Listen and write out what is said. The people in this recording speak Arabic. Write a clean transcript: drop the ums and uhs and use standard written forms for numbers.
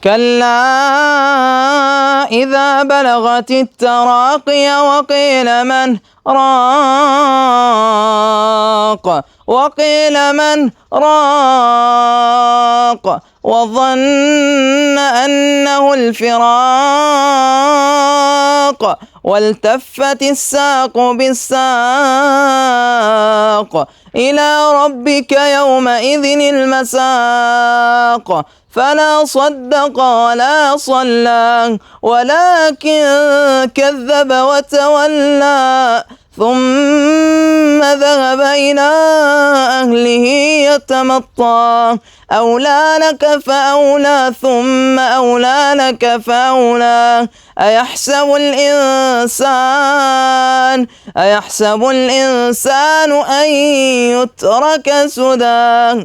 كلا إذا بلغت التراقي وقيل من راق وظن أنه الفراق والتفت الساق بالساق إلى ربك يومئذ المساق فلا صدق ولا صلى ولكن كذب وتولى ثم ذهب إلى أهله يتمطى أولى لك فأولى ثم أولى لك فأولى أيحسب الإنسان أن يترك سدى